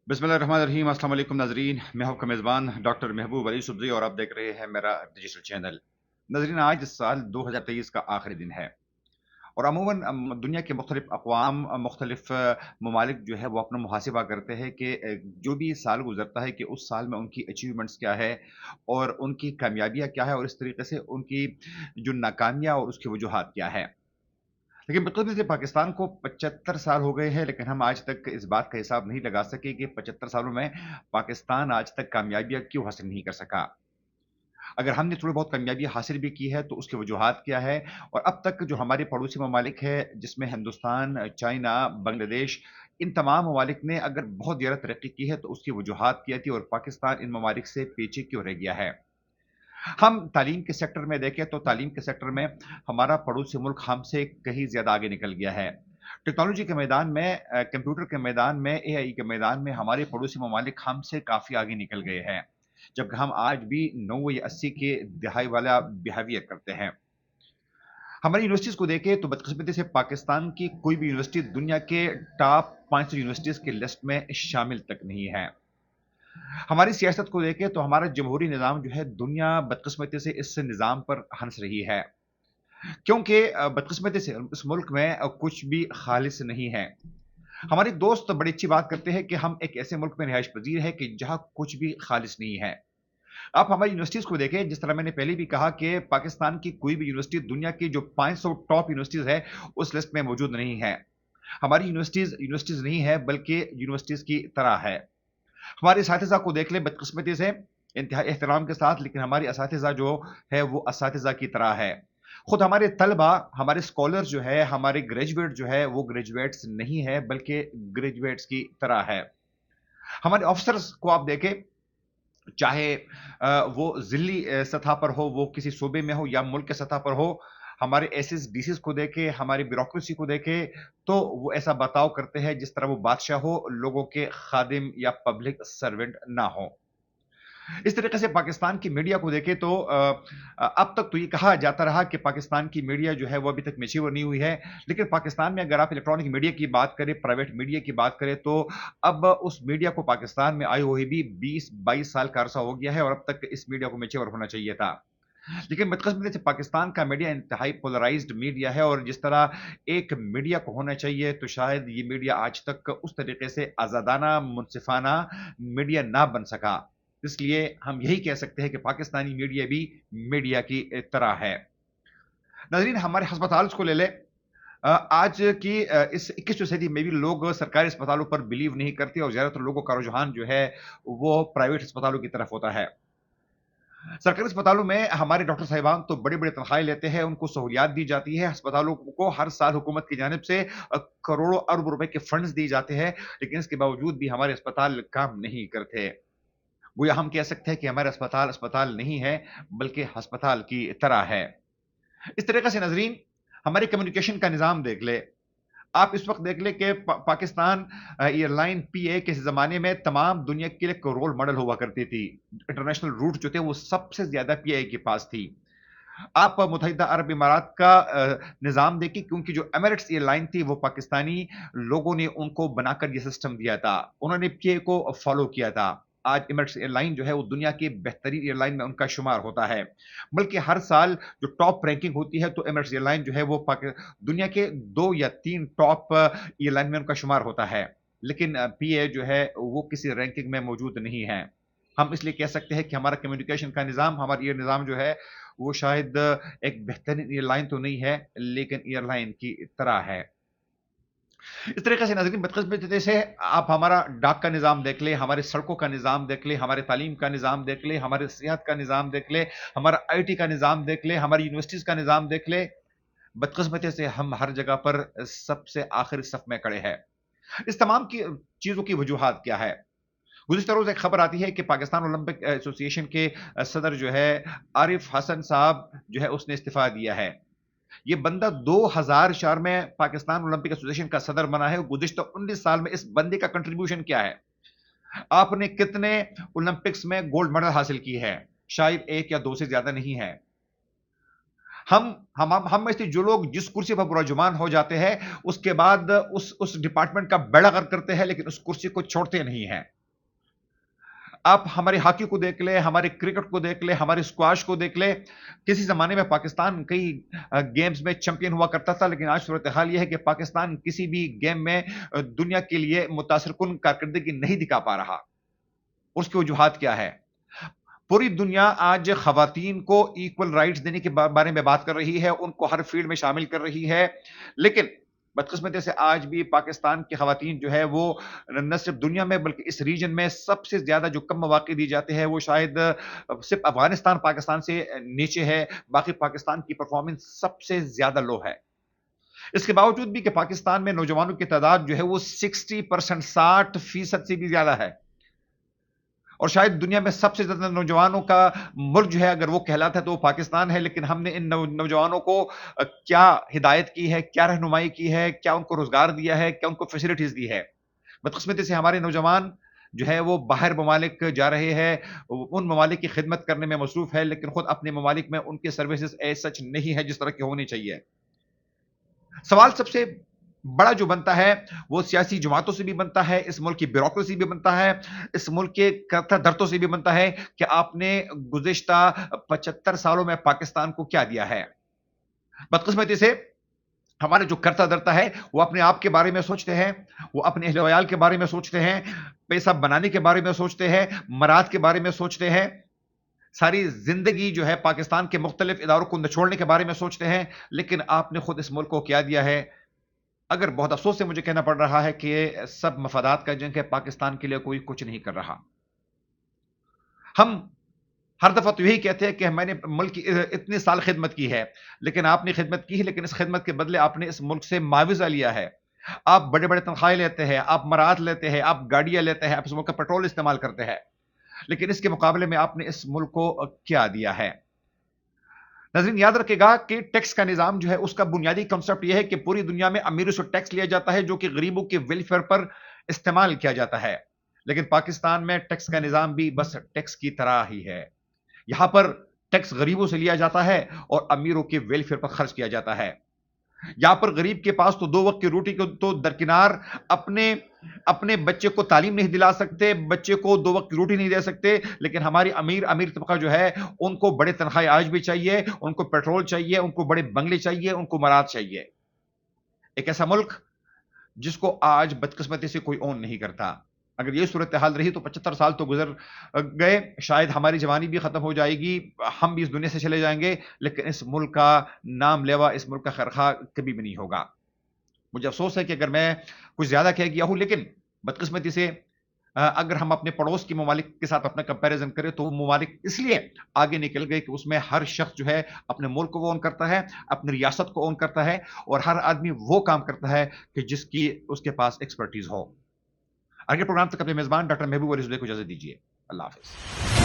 बिस्मिल्लाहिर्रहमानिर्रहीम। अस्सलाम वालेकुम नाजरीन, मैं हूं आपका मेज़बान डॉक्टर महबूब अली सुबज़ी और आप देख रहे हैं मेरा डिजिटल चैनल। नाजरीन, आज इस साल 2023 का आखिरी दिन है और अमूमन दुनिया के मुख्तलिफ अक़वाम मुख्तलिफ ममालिक जो है वो अपना मुहासिबा करते हैं कि जो भी साल गुजरता है कि उस साल में उनकी अचीवमेंट्स क्या है और उनकी कामयाबियाँ क्या है और इस तरीके से उनकी जो नाकामियाँ और उसकी वजूहात क्या है। लेकिन बिल्कुल भी पाकिस्तान को 75 साल हो गए हैं, लेकिन हम आज तक इस बात का हिसाब नहीं लगा सके कि 75 सालों में पाकिस्तान आज तक कामयाबियाँ क्यों हासिल नहीं कर सका। अगर हमने थोड़ी बहुत कामयाबी हासिल भी की है, तो उसकी वजूहात क्या है? और अब तक जो हमारे पड़ोसी ममालिक हैं, जिसमें हिंदुस्तान, चाइना, बांग्लादेश, इन तमाम ममालिक ने अगर बहुत ज़्यादा तरक्की की है, तो उसकी वजूहात क्या थी और पाकिस्तान इन ममालिक से पीछे क्यों रह गया है? हम तालीम के सेक्टर में देखें तो तालीम के सेक्टर में हमारा पड़ोसी मुल्क हमसे कहीं ज़्यादा आगे निकल गया है। टेक्नोलॉजी के मैदान में कंप्यूटर के मैदान में, एआई के मैदान में हमारे पड़ोसी ममालिक हमसे काफ़ी आगे निकल गए हैं। जबकि हम आज भी 90 या 80 के दहाई वाला बिहेवियर करते हैं। हमारी यूनिवर्सिटीज़ को देखें तो बदकिस्मती से पाकिस्तान की कोई भी यूनिवर्सिटी दुनिया के टॉप 500 यूनिवर्सिटीज़ की लिस्ट में शामिल तक नहीं है। हमारी सियासत को देखें तो हमारा जमहूरी निज़ाम जो है दुनिया बदकिस्मती से इस निज़ाम पर हंस रही है। क्योंकि बदकिस्मती से इस मुल्क में कुछ भी खालिस नहीं है। हमारे दोस्त बड़ी अच्छी बात करते हैं कि हम एक ऐसे मुल्क में रिहाइश पज़ीर है कि जहाँ कुछ भी खालिस नहीं है। आप हमारी यूनिवर्सिटीज़ को देखें, जिस तरह मैंने पहले भी कहा कि पाकिस्तान की कोई भी यूनिवर्सिटी दुनिया की जो 500 टॉप यूनिवर्सिटीज़ है, उस लिस्ट में मौजूद नहीं है। हमारी यूनिवर्सिटीज़ यूनिवर्सिटीज़ नहीं है बल्कि यूनिवर्सिटीज़ की तरह है। हमारे असातिज़ा को देख लें बदकिस्मती से इंतहाई एहतराम के साथ, लेकिन हमारी असातिज़ा जो है वो असातिज़ा की तरह है। खुद हमारे तलबा, हमारे स्कॉलर्स जो है, हमारे ग्रेजुएट जो है वो ग्रेजुएट्स नहीं है बल्कि ग्रेजुएट्स की तरह है। हमारे ऑफिसर्स को आप देखें, चाहे वो ज़िली सतह पर हो, वो किसी सूबे में हो या मुल्क के सतह पर हो, हमारे एसएस, डीसीस को देखें, हमारी ब्यूरोक्रेसी को देखें, तो वो ऐसा बर्ताव करते हैं जिस तरह वो बादशाह हो, लोगों के खादिम या पब्लिक सर्वेंट ना हो। इस तरीके से पाकिस्तान की मीडिया को देखें तो अब तक तो ये कहा जाता रहा कि पाकिस्तान की मीडिया जो है वो अभी तक मैच्योर नहीं हुई है। लेकिन पाकिस्तान में अगर आप इलेक्ट्रॉनिक मीडिया की बात करें, प्राइवेट मीडिया की बात करें, तो अब उस मीडिया को पाकिस्तान में आए हुए भी 20-22 साल का अरसा हो गया है और अब तक इस मीडिया को मैच्योर होना चाहिए था। लेकिन बदकिस्मती से पाकिस्तान का मीडिया इंतहाई पोलराइज्ड मीडिया है और जिस तरह एक मीडिया को होना चाहिए, तो शायद ये मीडिया आज तक उस तरीके से आज़ादाना, मुनसिफाना मीडिया ना बन सका। इसलिए हम यही कह सकते हैं कि पाकिस्तानी मीडिया भी मीडिया की तरह है। नाज़रीन, हमारे अस्पताल को ले लें। आज की इस 21वीं सदी में भी लोग सरकारी अस्पतालों पर बिलीव नहीं करते और ज़्यादातर लोगों का रुझान जो है, वो प्राइवेट अस्पतालों की तरफ होता है। सरकारी अस्पतालों में हमारे डॉक्टर साहिबान तो बड़ी-बड़ी तनख्वाहें लेते हैं, उनको सहूलियात दी जाती है, अस्पतालों को हर साल हुकूमत की जानिब से करोड़ों अरब रुपए के फंड्स दिए जाते हैं, लेकिन इसके बावजूद भी हमारे अस्पताल काम नहीं करते। गोया हम कह सकते हैं कि हमारा अस्पताल अस्पताल नहीं है, बल्कि अस्पताल की तरह है। इस तरीके से नाज़रीन, हमारे कम्युनिकेशन का निज़ाम देख लें। आप इस वक़्त देख लें कि पाकिस्तान एयरलाइन पीए के ज़माने में तमाम दुनिया के लिए एक रोल मॉडल हुआ करती थी। इंटरनेशनल रूट जो थे वो सबसे ज़्यादा पीए के पास थी। आप मुत्तहिदा अरब इमारात का निज़ाम देखिए, क्योंकि जो एमिरेट्स एयरलाइन थी वो पाकिस्तानी लोगों ने उनको बनाकर ये सिस्टम दिया था। उन्होंने पीए को फॉलो किया था। आज एमिरेट्स एयरलाइन जो है वो दुनिया की बेहतरीन एयरलाइन में उनका शुमार होता है। बल्कि हर साल जो टॉप रैंकिंग होती है तो एमिरेट्स एयरलाइन जो है वो दुनिया के 2 या 3 टॉप एयरलाइन में उनका शुमार होता है। लेकिन पीए जो है वो किसी रैंकिंग में मौजूद नहीं है। हम इसलिए कह सकते हैं कि हमारा कम्युनिकेशन का निज़ाम, हमारा ये निज़ाम जो है वो शायद एक बेहतरीन एयरलाइन तो नहीं है, लेकिन एयरलाइन की तरह है। इस तरीके से नाज़रीन, बदकिस्मती से आप हमारा डाक का निज़ाम देख लें, हमारे सड़कों का निज़ाम देख लें, हमारे तालीम का निज़ाम देख लें, हमारे सेहत का निज़ाम देख लें, हमारा आईटी का निज़ाम देख लें, हमारी यूनिवर्सिटीज़ का निज़ाम देख लें, बदकिस्मती से हम हर जगह पर सबसे आखिरी सफ में खड़े हैं। इस तमाम की चीज़ों की वजूहात क्या है? गुज़िश्ता रोज़ एक खबर आती है कि पाकिस्तान ओलंपिक एसोसिएशन के सदर जो है आरिफ हसन साहब जो है उसने इस्तीफ़ा दिया है। ये बंदा 2004 में पाकिस्तान ओलंपिक एसोसिएशन का सदर बना है। गुज़िश्ता 19 साल में इस बंदे का कंट्रीब्यूशन क्या है? आपने कितने ओलंपिक्स में गोल्ड मेडल हासिल की है? शायद 1 या 2 से ज़्यादा नहीं है। हम में से जो लोग जिस कुर्सी पर बुराजुमान हो जाते हैं, उसके बाद उस डिपार्टमेंट का बेड़ा गर्क करते हैं, लेकिन उस कुर्सी को छोड़ते नहीं हैं। آپ ہماری ہاکی کو دیکھ لیں، ہمارے کرکٹ کو دیکھ لیں، ہمارے اسکواش کو دیکھ لیں. کسی زمانے میں پاکستان کئی گیمز میں چیمپئن ہوا کرتا تھا، لیکن آج صورتحال یہ ہے کہ پاکستان کسی بھی گیم میں دنیا کے لیے متاثر کن کارکردگی نہیں دکھا پا رہا. اس کی وجوہات کیا ہے؟ پوری دنیا آج خواتین کو ایکول رائٹس دینے کے بارے میں بات کر رہی ہے، ان کو ہر فیلڈ میں شامل کر رہی ہے، لیکن بدقسمتی سے آج بھی پاکستان کی خواتین جو ہے وہ نہ صرف دنیا میں بلکہ اس ریجن میں سب سے زیادہ جو کم مواقع دی جاتے ہیں وہ شاید صرف افغانستان پاکستان سے نیچے ہے. باقی پاکستان کی پرفارمنس سب سے زیادہ لو ہے. اس کے باوجود بھی کہ پاکستان میں نوجوانوں کی تعداد جو ہے وہ 60%، 60% سے بھی زیادہ ہے، اور شاید دنیا میں سب سے زیادہ نوجوانوں کا ملک جو ہے اگر وہ کہلاتا ہے تو وہ پاکستان ہے. لیکن ہم نے ان نوجوانوں کو کیا ہدایت کی ہے، کیا رہنمائی کی ہے، کیا ان کو روزگار دیا ہے، کیا ان کو فیسلٹیز دی ہے؟ بدقسمتی سے ہمارے نوجوان جو ہے وہ باہر ممالک جا رہے ہیں، ان ممالک کی خدمت کرنے میں مصروف ہے، لیکن خود اپنے ممالک میں ان کی سروسز ایز سچ نہیں ہے جس طرح کی ہونی چاہیے. سوال سب سے بڑا جو بنتا ہے وہ سیاسی جماعتوں سے بھی بنتا ہے، اس ملک کی بیوروکریسی بھی بنتا ہے، اس ملک کے کرتا دھرتوں سے بھی بنتا ہے کہ آپ نے گزشتہ 75 سالوں میں پاکستان کو کیا دیا ہے. بدقسمتی سے ہمارے جو کرتا دھرتا ہے وہ اپنے آپ کے بارے میں سوچتے ہیں، وہ اپنے اہل ویال کے بارے میں سوچتے ہیں، پیسہ بنانے کے بارے میں سوچتے ہیں، مراد کے بارے میں سوچتے ہیں، ساری زندگی جو ہے پاکستان کے مختلف اداروں کو نچوڑنے کے بارے میں سوچتے ہیں. لیکن آپ نے خود اس ملک کو کیا دیا ہے؟ اگر بہت افسوس سے مجھے کہنا پڑ رہا ہے کہ سب مفادات کا جنگ ہے، پاکستان کے لیے کوئی کچھ نہیں کر رہا. ہم ہر دفعہ تو یہی کہتے ہیں کہ میں نے ملک کی اتنے سال خدمت کی ہے، لیکن آپ نے خدمت کی ہے، لیکن اس خدمت کے بدلے آپ نے اس ملک سے معاوضہ لیا ہے. آپ بڑے بڑے تنخواہیں لیتے ہیں، آپ مراد لیتے ہیں، آپ گاڑیاں لیتے ہیں، آپ اس ملک کا پیٹرول استعمال کرتے ہیں، لیکن اس کے مقابلے میں آپ نے اس ملک کو کیا دیا ہے؟ ناظرین یاد رکھے گا کہ ٹیکس کا نظام جو ہے اس کا بنیادی کنسپٹ یہ ہے کہ پوری دنیا میں امیروں سے ٹیکس لیا جاتا ہے جو کہ غریبوں کے ویلفیئر پر استعمال کیا جاتا ہے. لیکن پاکستان میں ٹیکس کا نظام بھی بس ٹیکس کی طرح ہی ہے. یہاں پر ٹیکس غریبوں سے لیا جاتا ہے اور امیروں کے ویلفیئر پر خرچ کیا جاتا ہے. یہاں پر غریب کے پاس تو 2 وقت کی روٹی کو تو درکنار اپنے بچے کو تعلیم نہیں دلا سکتے، بچے کو 2 وقت کی روٹی نہیں دے سکتے، لیکن ہماری امیر طبقہ جو ہے ان کو بڑے تنخواہیں آج بھی چاہیے، ان کو پیٹرول چاہیے، ان کو بڑے بنگلے چاہیے، ان کو مراد چاہیے. ایک ایسا ملک جس کو آج بدقسمتی سے کوئی اون نہیں کرتا. اگر یہ صورتحال رہی تو 75 سال تو گزر گئے، شاید ہماری جوانی بھی ختم ہو جائے گی، ہم بھی اس دنیا سے چلے جائیں گے، لیکن اس ملک کا نام لیوا، اس ملک کا خیرخواہ کبھی بھی نہیں ہوگا. مجھے افسوس ہے کہ اگر میں کچھ زیادہ کہہ گیا ہوں، لیکن بدقسمتی سے اگر ہم اپنے پڑوس کی ممالک کے ساتھ اپنا کمپیریزن کریں تو وہ ممالک اس لیے آگے نکل گئے کہ اس میں ہر شخص جو ہے اپنے ملک کو اون کرتا ہے، اپنی ریاست کو اون کرتا ہے، اور ہر آدمی وہ کام کرتا ہے کہ جس کی اس کے پاس ایکسپرٹیز ہو. آگے پروگرام تک اپنے میزبان ڈاکٹر محبوب علی زبیر کو اجازت دیجیے. اللہ حافظ.